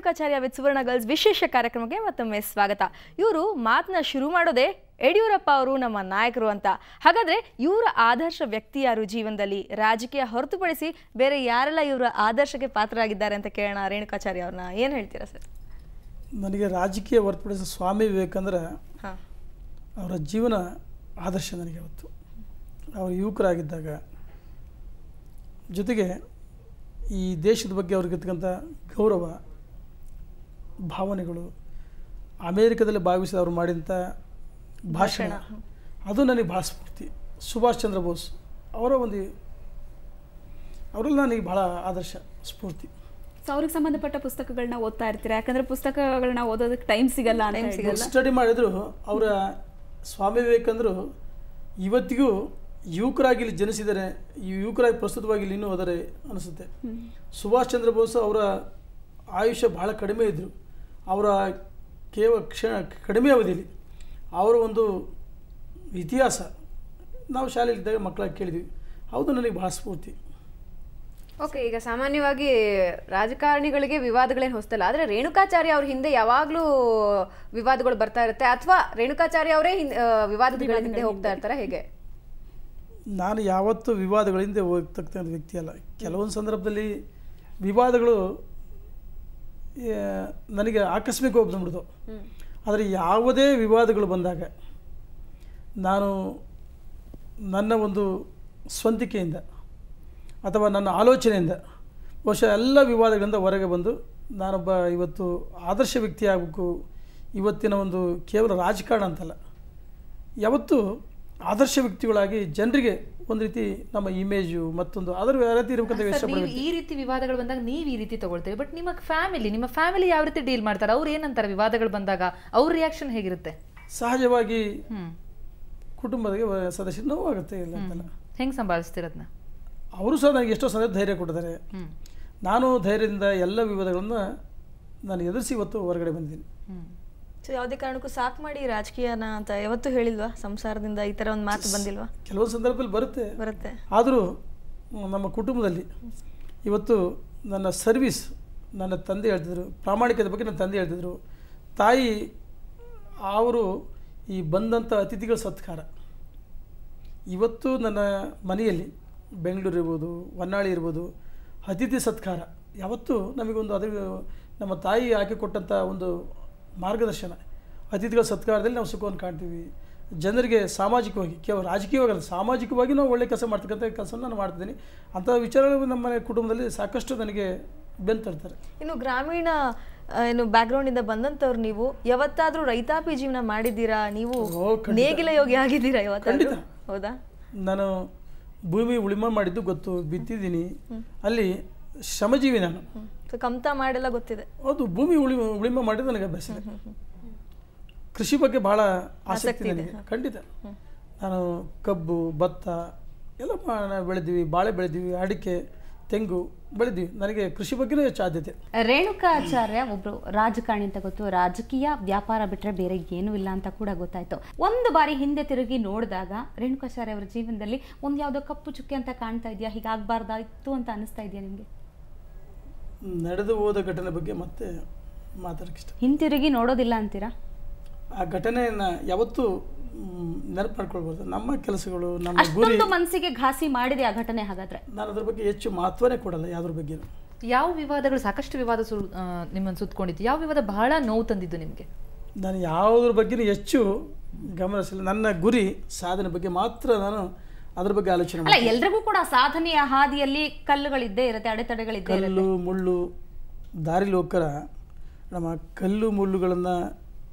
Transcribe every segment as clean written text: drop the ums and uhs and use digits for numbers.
Renukacharya with Suvarna girls ವಿಶೇಷ ಕಾರ್ಯಕ್ರಮಕ್ಕೆ ಮತ್ತೊಮ್ಮೆ ಸ್ವಾಗತ. ಇವರು ಮಾತನ್ನ ಶುರು ಮಾಡೋದೇ ಯಡಿಯೂರಪ್ಪ ಅವರು ನಮ್ಮ ನಾಯಕರು ಅಂತ. ಹಾಗಾದ್ರೆ ಇವರ ಆದರ್ಶ ವ್ಯಕ್ತಿ ಯಾರು ಜೀವನದಲ್ಲಿ, ರಾಜಕೀಯ ಹೊರತುಪಡಿಸಿ ಬೇರೆ ಯಾರೆಲ್ಲ ಇವರ ಆದರ್ಶಕ್ಕೆ ಪಾತ್ರರಾಗಿದ್ದಾರೆ ಅಂತ ಕೇಳೋಣ ರೇಣುಕಾಚಾರ್ಯ ಅವ್ರನ್ನ. ಏನು ಹೇಳ್ತೀರಾ ಸರ್? ನನಗೆ ರಾಜಕೀಯ ಹೊರತುಪಡಿಸಿ ಸ್ವಾಮಿ ವಿವೇಕಾನಂದರ ಅವರ ಜೀವನ ಆದರ್ಶ ನನಗೆ ಅವತ್ತು. ಅವರು ಯುವಕರಾಗಿದ್ದಾಗ ಜೊತೆಗೆ ಈ ದೇಶದ ಬಗ್ಗೆ ಅವ್ರಿಗಿರ್ತಕ್ಕಂಥ ಗೌರವ ಭಾವನೆಗಳು, ಅಮೇರಿಕದಲ್ಲಿ ಭಾಗವಹಿಸಿ ಅವರು ಮಾಡಿದಂಥ ಭಾಷಣ, ಅದು ನನಗೆ ಭಾಳ ಸ್ಫೂರ್ತಿ. ಸುಭಾಷ್ ಚಂದ್ರ ಬೋಸ್ ಅವರೆಲ್ಲ ನನಗೆ ಭಾಳ ಆದರ್ಶ ಸ್ಫೂರ್ತಿ. ಸೊ ಅವ್ರಿಗೆ ಸಂಬಂಧಪಟ್ಟ ಪುಸ್ತಕಗಳನ್ನ ಓದ್ತಾ ಇರ್ತೀರಾ? ಯಾಕಂದರೆ ಪುಸ್ತಕಗಳನ್ನ ಓದೋದಕ್ಕೆ ಟೈಮ್ ಸಿಗಲ್ಲ ಅಂತ ಸ್ಟಡಿ ಮಾಡಿದ್ರು. ಅವರ ಸ್ವಾಮಿ ವಿವೇಕಾನಂದರು ಇವತ್ತಿಗೂ ಯುವಕರಾಗಿ ಇಲ್ಲಿ ಜನಿಸಿದರೆ, ಯುವಕರಾಗಿ ಪ್ರಸ್ತುತವಾಗಿ ಇಲ್ಲಿ ಇನ್ನೂ ಹೋದರೆ ಅನಿಸುತ್ತೆ. ಸುಭಾಷ್ ಚಂದ್ರ ಬೋಸ್ ಅವರ ಆಯುಷ್ಯ ಬಹಳ ಕಡಿಮೆ ಇದ್ದರು. ಅವರ ಕಡಿಮೆ ಅವಧಿಯಲ್ಲಿ ಅವರ ಒಂದು ಇತಿಹಾಸ ನಾವು ಶಾಲೆಯಲ್ಲಿದ್ದಾಗ ಮಕ್ಕಳಾಗಿ ಕೇಳಿದ್ವಿ. ಹೌದು, ನನಗೆ ಭಾಳ ಸ್ಫೂರ್ತಿ. ಓಕೆ, ಈಗ ಸಾಮಾನ್ಯವಾಗಿ ರಾಜಕಾರಣಿಗಳಿಗೆ ವಿವಾದಗಳೇನು ಹೊಸ್ತಲ್ಲ, ಆದರೆ ರೇಣುಕಾಚಾರ್ಯ ಅವ್ರ ಹಿಂದೆ ಯಾವಾಗಲೂ ವಿವಾದಗಳು ಬರ್ತಾ ಇರುತ್ತೆ, ಅಥವಾ ರೇಣುಕಾಚಾರ್ಯ ಅವರೇ ವಿವಾದಗಳ ಹಿಂದೆ ಹೋಗ್ತಾ ಇರ್ತಾರೆ, ಹೇಗೆ? ನಾನು ಯಾವತ್ತೂ ವಿವಾದಗಳಿಂದ ಹೋಗ್ತಕ್ಕಂಥ ವ್ಯಕ್ತಿ ಅಲ್ಲ. ಕೆಲವೊಂದು ಸಂದರ್ಭದಲ್ಲಿ ವಿವಾದಗಳು ನನಗೆ ಆಕಸ್ಮಿಕವಾಗಿ ಬಂದ್ಬಿಡ್ತು. ಆದರೆ ಯಾವುದೇ ವಿವಾದಗಳು ಬಂದಾಗ ನಾನು ನನ್ನ ಒಂದು ಸ್ವಂತಿಕೆಯಿಂದ ಅಥವಾ ನನ್ನ ಆಲೋಚನೆಯಿಂದ ಬಹುಶಃ ಎಲ್ಲ ವಿವಾದಗಳಿಂದ ಹೊರಗೆ ಬಂದು ನಾನೊಬ್ಬ ಇವತ್ತು ಆದರ್ಶ ವ್ಯಕ್ತಿ ಆಗಬೇಕು. ಇವತ್ತಿನ ಒಂದು ಕೇವಲ ರಾಜಕಾರಣ ಅಂತಲ್ಲ, ಯಾವತ್ತೂ ಆದರ್ಶ ವ್ಯಕ್ತಿಗಳಾಗಿ ಜನರಿಗೆ ಒಂದು ರೀತಿ ನಮ್ಮ ಇಮೇಜು ಮತ್ತೊಂದು ಅದರ ರೀತಿ ಇರಬೇಕಂತ. ಈ ರೀತಿ ವಿವಾದಗಳು ಬಂದಾಗ ನೀವು ಈ ರೀತಿ ತಗೊಳ್ತೀರಿ, ಬಟ್ ನಿಮ್ಮ ಫ್ಯಾಮಿಲಿ ಯಾವ ರೀತಿ ಡೀಲ್ ಮಾಡ್ತಾರೆ? ಅವ್ರು ಏನಂತಾರೆ ವಿವಾದಗಳು ಬಂದಾಗ? ಅವ್ರ ರಿಯಾಕ್ಷನ್ ಹೇಗಿರುತ್ತೆ? ಸಹಜವಾಗಿ ಕುಟುಂಬದ ಸದಸ್ಯರು ನೋವಾಗುತ್ತೆ, ಇಲ್ಲ ಅಂತಲ್ಲ. ಹೆಂಗೆ ಸಂಭಾಳಿಸ್ತಿರೋದನ್ನ? ಅವರು ಸಹ ನನಗೆ ಎಷ್ಟೋ ಸಂದರ್ಭ ಧೈರ್ಯ ಕೊಟ್ಟಿದ್ದಾರೆ. ನಾನು ಧೈರ್ಯದಿಂದ ಎಲ್ಲ ವಿವಾದಗಳನ್ನು ನಾನು ಎದುರಿಸಿ ಇವತ್ತು ಹೊರಗಡೆ ಬಂದಿದ್ದೀನಿ. ಸೊ ಯಾವುದೇ ಕಾರಣಕ್ಕೂ ಸಾಕು ಮಾಡಿ ರಾಜಕೀಯನ ಅಂತ ಯಾವತ್ತೂ ಹೇಳಿಲ್ವಾ? ಸಂಸಾರದಿಂದ ಈ ಥರ ಒಂದು ಮಾತು ಬಂದಿಲ್ವಾ? ಕೆಲವೊಂದು ಸಂದರ್ಭದಲ್ಲಿ ಬರುತ್ತೆ. ಆದರೂ ನಮ್ಮ ಕುಟುಂಬದಲ್ಲಿ ಇವತ್ತು ನನ್ನ ಸರ್ವಿಸ್, ನನ್ನ ತಂದೆ ಹೇಳ್ತಿದ್ರು, ಪ್ರಾಮಾಣಿಕತೆ ಬಗ್ಗೆ ನನ್ನ ತಂದೆ ಹೇಳ್ತಿದ್ರು. ತಾಯಿ ಅವರು ಈ ಬಂದಂಥ ಅತಿಥಿಗಳ ಸತ್ಕಾರ ಇವತ್ತು ನನ್ನ ಮನೆಯಲ್ಲಿ ಬೆಂಗಳೂರು ಇರ್ಬೋದು, ಹೊನ್ನಾಳಿ ಇರ್ಬೋದು, ಅತಿಥಿ ಸತ್ಕಾರ ಯಾವತ್ತೂ ನಮಗೊಂದು ಅದ್ರ ನಮ್ಮ ತಾಯಿ ಹಾಕಿಕೊಟ್ಟಂಥ ಒಂದು ಮಾರ್ಗದರ್ಶನ. ಅತಿಥಿಗಳ ಸತ್ಕಾರದಲ್ಲಿ ನಾವು ಸುಖವನ್ನು ಕಾಣ್ತೀವಿ. ಜನರಿಗೆ ಸಾಮಾಜಿಕವಾಗಿ, ಕೇವಲ ರಾಜಕೀಯವಾಗಿ ಅಲ್ಲ, ಸಾಮಾಜಿಕವಾಗಿ ನಾವು ಒಳ್ಳೆ ಕೆಲಸ ಮಾಡ್ತಕ್ಕಂಥ ಕೆಲಸವನ್ನು ನಾನು ಮಾಡ್ತಿದ್ದೀನಿ. ಅಂಥ ವಿಚಾರಗಳು ನಮ್ಮ ಕುಟುಂಬದಲ್ಲಿ ಸಾಕಷ್ಟು ನನಗೆ ಬೆನ್ನು ತರ್ತಾರೆ. ಇನ್ನು ಗ್ರಾಮೀಣ ಬ್ಯಾಕ್ಗ್ರೌಂಡಿಂದ ಬಂದಂಥವ್ರು ನೀವು ಯಾವತ್ತಾದರೂ ರೈತಾಪಿ ಜೀವನ ಮಾಡಿದ್ದೀರಾ? ನೀವು ನೇಗಿಲ ಯೋಗಿ ಆಗಿದ್ದೀರಾ ಇವತ್ತು? ಹೌದಾ? ನಾನು ಭೂಮಿ ಉಳಿಮೆ ಮಾಡಿದ್ದು ಗೊತ್ತು, ಬಿತ್ತಿದ್ದೀನಿ. ಅಲ್ಲಿ ಶ್ರಮಜೀವಿ ನಾನು. ಕಮ್ತಾ ಮಾಡೆಲ್ಲ ಗೊತ್ತಿದೆ. ಹೌದು, ಭೂಮಿ ಉಳಿಮೆ ಮಾಡಿದ್ದು ನನಗೆ ಅಭ್ಯಾಸ ಇದೆ. ಕೃಷಿ ಬಗ್ಗೆ ಭಾಳ ಆಸಕ್ತಿ ನನಗೆ, ಖಂಡಿತ. ನಾನು ಕಬ್ಬು, ಭತ್ತ ಎಲ್ಲ ಬೆಳೆದಿವಿ, ಬಾಳೆ ಬೆಳೆದಿವಿ, ಅಡಿಕೆ, ತೆಂಗು ಬೆಳೆದಿವಿ. ನನಗೆ ಕೃಷಿ ಬಗ್ಗೆನೂ ಹೆಚ್ಚು ಆದ್ಯತೆ. ರೇಣುಕಾಚಾರ್ಯ ಒಬ್ರು ರಾಜಕಾರಣಿ ಅಂತ ಗೊತ್ತು, ರಾಜಕೀಯ ವ್ಯಾಪಾರ ಬಿಟ್ಟರೆ ಬೇರೆ ಏನೂ ಇಲ್ಲ ಅಂತ ಕೂಡ ಗೊತ್ತಾಯ್ತು. ಒಂದು ಬಾರಿ ಹಿಂದೆ ತಿರುಗಿ ನೋಡಿದಾಗ ರೇಣುಕಾಚಾರ್ಯ ಅವರ ಜೀವನದಲ್ಲಿ ಒಂದು ಯಾವುದೋ ಕಪ್ಪು ಚುಕ್ಕೆ ಅಂತ ಕಾಣ್ತಾ ಇದೆಯಾ? ಹೀಗಾಗಬಾರ್ದಾಯ್ತು ಅಂತ ಅನಿಸ್ತಾ ಇದೆಯಾ ನಿಮಗೆ? ನಡೆದು ಹೋದ ಘಟನೆ ಬಗ್ಗೆ ಮತ್ತೆ ಮಾತಾಡೋಕ್ಕೆ ಇಷ್ಟ. ಹಿಂತಿರುಗಿ ನೋಡೋದಿಲ್ಲ ಅಂತೀರಾ? ಆ ಘಟನೆಯನ್ನು ಯಾವತ್ತೂ ನೆನಪು ಮಾಡ್ಕೊಳ್ಬಾರ್ದು. ನಮ್ಮ ಕೆಲಸಗಳು, ನಮ್ಮ ಗುರಿ ಮನಸ್ಸಿಗೆ ಘಾಸಿ ಮಾಡಿದೆ ಆ ಘಟನೆ. ಹಾಗಾದ್ರೆ ನಾನು ಅದ್ರ ಬಗ್ಗೆ ಹೆಚ್ಚು ಮಹತ್ವನೇ ಕೊಡಲ್ಲ ಯಾವ್ದ್ರ ಬಗ್ಗೆ. ಯಾವ ವಿವಾದಗಳು, ಸಾಕಷ್ಟು ವಿವಾದ ನಿಮ್ಮನ್ನು ಸುತ್ತಕೊಂಡಿದ್ದು, ಯಾವ ವಿವಾದ ಬಹಳ ನೋವು ತಂದಿದ್ದು ನಿಮಗೆ? ನಾನು ಯಾವುದ್ರ ಬಗ್ಗೆ ಹೆಚ್ಚು ಗಮನಿಸಿಲ್ಲ. ನನ್ನ ಗುರಿ ಸಾಧನೆ ಬಗ್ಗೆ ಮಾತ್ರ ನಾನು ಅದ್ರ ಬಗ್ಗೆ ಆಲೋಚನೆ ಅಲ್ಲ, ಎಲ್ರಿಗೂ ಕೂಡ ಸಾಧನೆಯ ಹಾದಿಯಲ್ಲಿ ಕಲ್ಲುಗಳಿದ್ದೇ ಇರುತ್ತೆ, ಅಡೆತಡೆಗಳಿದ್ದೇ ಇರುತ್ತೆ. ಕಲ್ಲು ಮುಳ್ಳು ದಾರಿಲಿ ಹೋಗ್ಕರ ನಮ್ಮ ಕಲ್ಲು ಮುಳ್ಳುಗಳನ್ನು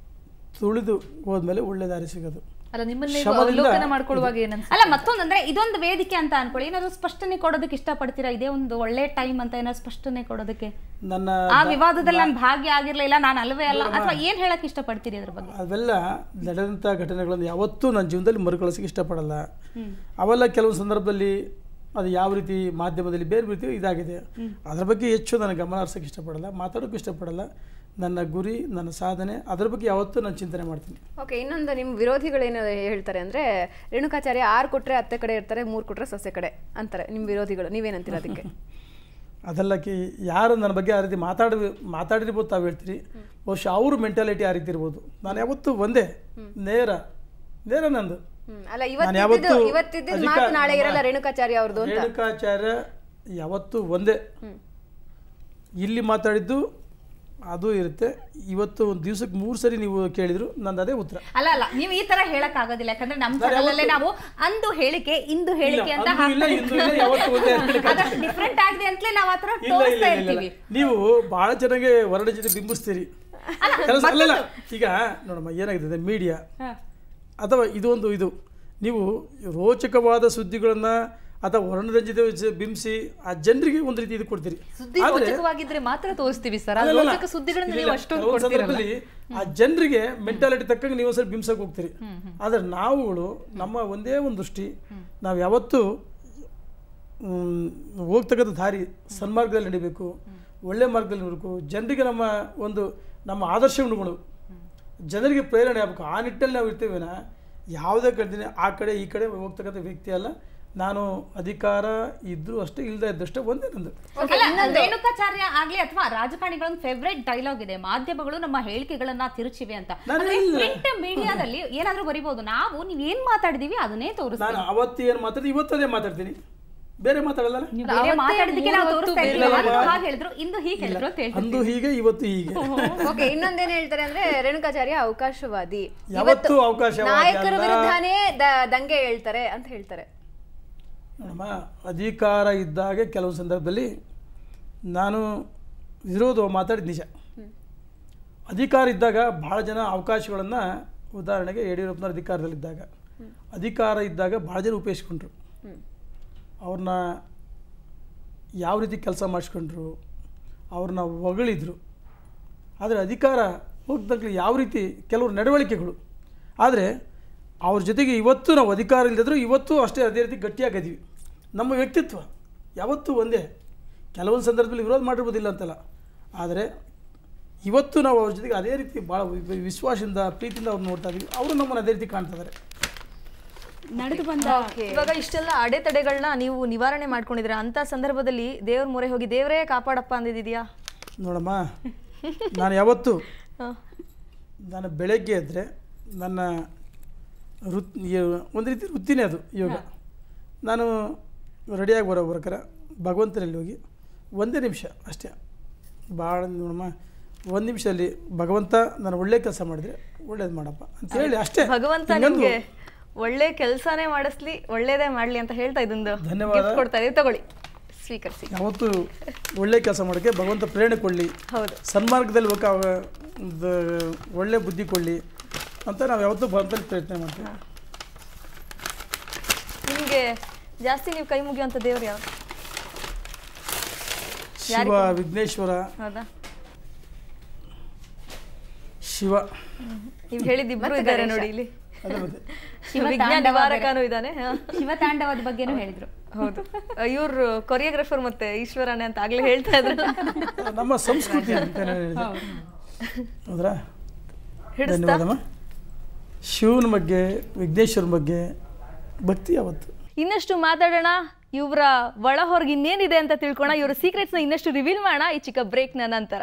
ತುಳಿದು ಹೋದ್ಮೇಲೆ ಒಳ್ಳೆ ದಾರಿ ಸಿಗೋದು. ಅಲ್ಲ, ನಿಮ್ಮನ್ನ ಮಾಡ್ಕೊಳ್ಳುವಾಗ ಅಲ್ಲ, ಮತ್ತೊಂದಂದ್ರೆ ಇದೊಂದು ವೇದಿಕೆ ಅಂತ ಅನ್ಕೊಳ್ಳಿ, ಏನಾದ್ರು ಸ್ಪಷ್ಟನೆ ಕೊಡೋದಕ್ಕೆ ಇಷ್ಟಪಡ್ತೀರಾ? ಇದೇ ಒಂದು ಒಳ್ಳೆ ಟೈಮ್ ಅಂತ ಏನಾದ್ರು ಸ್ಪಷ್ಟನೆ ಕೊಡೋದಕ್ಕೆ? ನನ್ನ ಆ ವಿವಾದದಲ್ಲಿ ನಾನು ಭಾಗಿಯಾಗಿರ್ಲಿಲ್ಲ, ನಾನು ಅಲ್ವೇ ಅಲ್ಲ, ಅಥವಾ ಏನ್ ಹೇಳಕ್ ಇಷ್ಟಪಡ್ತೀರಿ ಅದ್ರ ಬಗ್ಗೆ? ಅವೆಲ್ಲ ನಡೆದಂಥ ಘಟನೆಗಳನ್ನು ಯಾವತ್ತೂ ನನ್ನ ಜೀವನದಲ್ಲಿ ಮರುಕಳಿಸಕ್ಕೆ ಇಷ್ಟಪಡಲ್ಲ. ಅವೆಲ್ಲ ಕೆಲವು ಸಂದರ್ಭದಲ್ಲಿ ಅದು ಯಾವ ರೀತಿ ಮಾಧ್ಯಮದಲ್ಲಿ ಬೇರೆ ರೀತಿ ಇದಾಗಿದೆ, ಅದ್ರ ಬಗ್ಗೆ ಹೆಚ್ಚು ನಾನು ಗಮನ ಹರಿಸೋಕ್ಕೆ ಇಷ್ಟಪಡಲ್ಲ, ಮಾತಾಡೋಕ್ಕೂ ಇಷ್ಟಪಡಲ್ಲ. ನನ್ನ ಗುರಿ, ನನ್ನ ಸಾಧನೆ, ಅದ್ರ ಬಗ್ಗೆ ಯಾವತ್ತೂ ನಾನು ಚಿಂತನೆ ಮಾಡ್ತೀನಿ. ಓಕೆ, ಇನ್ನೊಂದು ನಿಮ್ಮ ವಿರೋಧಿಗಳೇನು ಹೇಳ್ತಾರೆ ಅಂದರೆ, ರೇಣುಕಾಚಾರ್ಯ 6 ಕೊಟ್ಟರೆ ಅತ್ತೆ ಕಡೆ ಇರ್ತಾರೆ, 3 ಕೊಟ್ಟರೆ ಸೊಸೆ ಕಡೆ ಅಂತಾರೆ ನಿಮ್ಮ ವಿರೋಧಿಗಳು. ನೀವೇನಂತೀರ ಅದಕ್ಕೆ? ಅದೆಲ್ಲಕ್ಕೆ ಯಾರು ನನ್ನ ಬಗ್ಗೆ ಆ ರೀತಿ ಮಾತಾಡಿರ್ಬೋದು ತಾವು ಹೇಳ್ತೀರಿ, ಬಹುಶಃ ಅವ್ರ ಮೆಂಟಾಲಿಟಿ ಆ ರೀತಿ ಇರ್ಬೋದು. ನಾನು ಯಾವತ್ತೂ ಒಂದೇ, ನೇರ ನಂದು. ಅಲ್ಲ ಇವತ್ತಿದ್ದ ಮಾತು ನಾಳೆ ಇರಲ್ಲ ರೇಣುಕಾಚಾರ್ಯ ಅವ್ರದ್ದು. ರೇಣುಕಾಚಾರ್ಯ ಯಾವತ್ತೂ ಒಂದೇ, ಇಲ್ಲಿ ಮಾತಾಡಿದ್ದು ಅದು ಇರುತ್ತೆ. ಇವತ್ತು ಒಂದು ದಿವಸಕ್ಕೆ 3 ಸರಿ ನೀವು ಕೇಳಿದ್ರು ನಂದು ಅದೇ ಉತ್ತರ. ಅಲ್ಲ ನೀವು ಈ ತರ ಹೇಳಕ್ ಆಗೋದಿಲ್ಲ, ಯಾಕಂದ್ರೆ ನಮ್ಮ ಚಾನಲಲ್ಲೇ ನಾವು ಅಂದು ಹೇಳಿಕೆ ಇಂದು ಹೇಳಿಕೆ ಅಂತ ಡಿಫ್ರೆಂಟ್ ಆಗಿದೆ ಅಂತಲೇ ನಾವು ಆತರ ತೋರಿಸ್ತಾ ಇರ್ತೀವಿ. ನೀವು ಬಹಳ ಚೆನ್ನಾಗಿ ವರ್ಣ ಜೊತೆ ಬಿಂಬಿಸ್ತೀರಿ. ಅಲ್ಲ ಈಗ ನೋಡಮ್ಮ ಏನಾಗಿದೆ ಮೀಡಿಯಾ ಅಥವಾ ಇದು ನೀವು ರೋಚಕವಾದ ಸುದ್ದಿಗಳನ್ನ ಅಥವಾ ವರ್ಣರಂಜಿತ ಬಿಂಬಿಸಿ ಆ ಜನರಿಗೆ ಒಂದು ರೀತಿ ಇದು ಕೊಡ್ತೀರಿ. ರೋಚಕವಾಗಿದ್ರೆ ಮಾತ್ರ ತೋರಿಸ್ತೀವಿ ಸರ್, ರೋಚಕ ಸುದ್ದಿಗಳನ್ನು ನೀವು ಅಷ್ಟೊಂದು ಕೊಡ್ತೀರಲ್ಲ. ಆ ಜನರಿಗೆ ಮೆಂಟಾಲಿಟಿ ತಕ್ಕಂಗೆ ನೀವು ಒಂದ್ಸರಿ ಬಿಂಬಿಸಕ್ಕೆ ಹೋಗ್ತೀರಿ. ಆದ್ರೆ ನಾವುಗಳು ನಮ್ಮ ಒಂದೇ ಒಂದು ದೃಷ್ಟಿ, ನಾವು ಯಾವತ್ತೂ ಹೋಗ್ತಕ್ಕಂಥ ದಾರಿ ಸನ್ಮಾರ್ಗದಲ್ಲಿ ನಡಿಬೇಕು, ಒಳ್ಳೆ ಮಾರ್ಗದಲ್ಲಿ ನಡಬೇಕು, ಜನರಿಗೆ ನಮ್ಮ ಆದರ್ಶಗಳು ಜನರಿಗೆ ಪ್ರೇರಣೆ ಆಗಬೇಕು. ಆ ನಿಟ್ಟಲ್ಲಿ ನಾವು ಇರ್ತೇವೇನ ಯಾವುದೇ ಕಡೆ ಆ ಕಡೆ ಈ ಕಡೆ ಹೋಗ್ತಕ್ಕಂಥ ವ್ಯಕ್ತಿ ಅಲ್ಲ. ನಾನು ಅಧಿಕಾರ ಇದ್ರು ಅಷ್ಟೇ, ಇಲ್ಲದೆ ಇದ್ದಷ್ಟೇ ಒಂದೇ ನಂದು. ರೇಣುಕಾಚಾರ್ಯ ಆಗ್ಲಿ ಅಥವಾ ರಾಜಕಾರಣಿಗಳ ಫೇವ್ರೇಟ್ ಡೈಲಾಗ್ ಇದೆ, ಮಾಧ್ಯಮಗಳು ನಮ್ಮ ಹೇಳಿಕೆಗಳನ್ನ ತಿರುಚಿವೆ ಅಂತ. ಪ್ರಿಂಟ್ ಮೀಡಿಯಾದಲ್ಲಿ ಏನಾದ್ರೂ ಬರಿಬಹುದು, ನಾವು ನೀವ್ ಏನ್ ಮಾತಾಡಿದೀವಿ ಅದನ್ನೇ ತೋರಿಸ್ತೀವಿ. ನಾನು ಅವತ್ತು ಏನ್ ಮಾತಾಡ್ತೀನಿ ಇವತ್ತದೇ ಮಾತಾಡ್ತೀನಿ, ಬೇರೆ ಮಾತಾಡಲ್ಲ. ಅಂದು ಹೀಗೆ ಇವತ್ತು ಹೀಗೆ. ಇನ್ನೊಂದೇನ್ ಹೇಳ್ತಾರೆ ಅಂದ್ರೆ ರೇಣುಕಾಚಾರ್ಯ ಅವಕಾಶವಾದಿ, ಯಾವತ್ತೂ ಅವಕಾಶವಾದಿ, ನಾಯಕರ ವಿರುದ್ಧನೇ ದಂಗೆ ಹೇಳ್ತಾರೆ ಅಂತ ಹೇಳ್ತಾರೆ. ನೋಡಮ್ಮ, ಅಧಿಕಾರ ಇದ್ದಾಗ ಕೆಲವು ಸಂದರ್ಭದಲ್ಲಿ ನಾನು ವಿರೋಧ ಮಾತಾಡಿದ ನಿಜ. ಅಧಿಕಾರ ಇದ್ದಾಗ ಭಾಳ ಜನ ಅವಕಾಶಗಳನ್ನು, ಉದಾಹರಣೆಗೆ ಯಡಿಯೂರಪ್ಪನವ್ರ ಅಧಿಕಾರ ಇದ್ದಾಗ ಭಾಳ ಜನ ಉಪಯೋಗಿಸ್ಕೊಂಡ್ರು. ಅವ್ರನ್ನ ಯಾವ ರೀತಿ ಕೆಲಸ ಮಾಡಿಸ್ಕೊಂಡ್ರು, ಅವ್ರನ್ನ ಹೊಗಳಿದ್ರು. ಆದರೆ ಅಧಿಕಾರ ಹೋಗ್ದಾಗಲೇ ಯಾವ ರೀತಿ ಕೆಲವರು ನಡವಳಿಕೆಗಳು. ಆದರೆ ಅವ್ರ ಜೊತೆಗೆ ಇವತ್ತು ನಾವು ಅಧಿಕಾರ ಇಲ್ಲದಿದ್ರು ಇವತ್ತು ಅಷ್ಟೇ ಅದೇ ರೀತಿ ಗಟ್ಟಿಯಾಗಿದ್ದೀವಿ. ನಮ್ಮ ವ್ಯಕ್ತಿತ್ವ ಯಾವತ್ತೂ ಒಂದೇ. ಕೆಲವೊಂದು ಸಂದರ್ಭದಲ್ಲಿ ವಿರೋಧ ಮಾಡಿರ್ಬೋದಿಲ್ಲ ಅಂತಲ್ಲ, ಆದರೆ ಇವತ್ತು ನಾವು ಅವ್ರ ಜೊತೆಗೆ ಅದೇ ರೀತಿ ಭಾಳ ವಿಶ್ವಾಸದಿಂದ ಪ್ರೀತಿಯಿಂದ ಅವ್ರು ನೋಡ್ತಾ ಇದ್ದೀವಿ. ಅವರು ನಮ್ಮನ್ನು ಅದೇ ರೀತಿ ಕಾಣ್ತಾ ಇದ್ದಾರೆ. ನಡೆದು ಬಂದ ಇವಾಗ ಇಷ್ಟೆಲ್ಲ ಅಡೆತಡೆಗಳನ್ನ ನೀವು ನಿವಾರಣೆ ಮಾಡ್ಕೊಂಡಿದ್ರೆ ಅಂತ ಸಂದರ್ಭದಲ್ಲಿ ದೇವ್ರ ಮೊರೆ ಹೋಗಿ ದೇವರೇ ಕಾಪಾಡಪ್ಪ ಅಂದಿದ್ಯಾ? ನೋಡಮ್ಮ, ನಾನು ಯಾವತ್ತು ನಾನು ಬೆಳಗ್ಗೆ ಎದ್ದರೆ ನನ್ನ ಒಂದು ರೀತಿ ವೃತ್ತಿನೇ ಅದು ಯೋಗ. ನಾನು ರೆಡಿಯಾಗಿ ಬರೋಕರ ಭಗವಂತನಲ್ಲಿ ಹೋಗಿ ಒಂದೇ ನಿಮಿಷ ಅಷ್ಟೇ, ಭಾಳ ನೋಡಮ್ಮ, 1 ನಿಮಿಷದಲ್ಲಿ ಭಗವಂತ ನಾನು ಒಳ್ಳೆ ಕೆಲಸ ಮಾಡಿದ್ರೆ ಒಳ್ಳೇದು ಮಾಡಪ್ಪ ಅಂತ ಹೇಳಿ ಅಷ್ಟೇ. ಭಗವಂತ ನಿಮಗೆ ಒಳ್ಳೆ ಕೆಲಸನೇ ಮಾಡಿಸ್ಲಿ, ಒಳ್ಳೇದೇ ಮಾಡಲಿ ಅಂತ ಹೇಳ್ತಾ ಇದೊಂದು ಧನ್ಯವಾದ ಕೊಡ್ತಾ ಇದೀವಿ, ತಗೊಳ್ಳಿ, ಸ್ವೀಕರಿಸಿ. ಯಾವತ್ತು ಒಳ್ಳೆ ಕೆಲಸ ಮಾಡೋಕ್ಕೆ ಭಗವಂತ ಪ್ರೇರಣೆ ಕೊಡಲಿ, ಹೌದು, ಸನ್ಮಾರ್ಗದಲ್ಲಿ ಒಳ್ಳೆ ಬುದ್ಧಿ ಕೊಡಲಿ ಅಂತ ನಾವು ಯಾವತ್ತೂ ಭಗವಂತನಲ್ಲಿ ಪ್ರಯತ್ನ ಮಾಡ್ತೀವಿ. ನಿಮಗೆ ಜಾಸ್ತಿ ನೀವು ಕೈ ಮುಗಿಯುವಂಥ ದೇವ್ರು ಯಾವ? ಶಿವ, ವಿಘ್ನೇಶ್ವರ. ಹೌದಾ? ಶಿವ ನೀವು ಹೇಳಿದ್ದಿಬ್ಬರು ಇದ್ದಾರೆ ನೋಡಿ ಇಲ್ಲಿ. ಶಿವತಾಂಡವದ ಬಗ್ಗೆನೂ ಹೇಳಿದ್ರು. ಹೌದು, ಇವ್ರು ಕೊರಿಯೋಗ್ರಾಫರ್ ಮತ್ತೆ ಈಶ್ವರನೇ ಅಂತ ಆಗ್ಲೇ ಹೇಳ್ತಾ ಇದ್ರು. ನಮ್ಮ ಸಂಸ್ಕೃತಿ ಹೌದ್ರಾ? ಧನ್ಯವಾದಮ್ಮ. ಶಿವನ ಬಗ್ಗೆ, ವಿಘ್ನೇಶ್ವರನ ಬಗ್ಗೆ ಭಕ್ತಿ ಯಾವತ್ತು. ಇನ್ನಷ್ಟು ಮಾತಾಡೋಣ, ಇವರ ಒಳ ಹೊರಗೆ ಇನ್ನೇನಿದೆ ಅಂತ ತಿಳ್ಕೋಣ, ಇವರ ಸೀಕ್ರೆಟ್ಸ್ನ ಇನ್ನಷ್ಟು ರಿವೀಲ್ ಮಾಡೋಣ ಈ ಚಿಕ್ಕ ಬ್ರೇಕ್ನ ನಂತರ.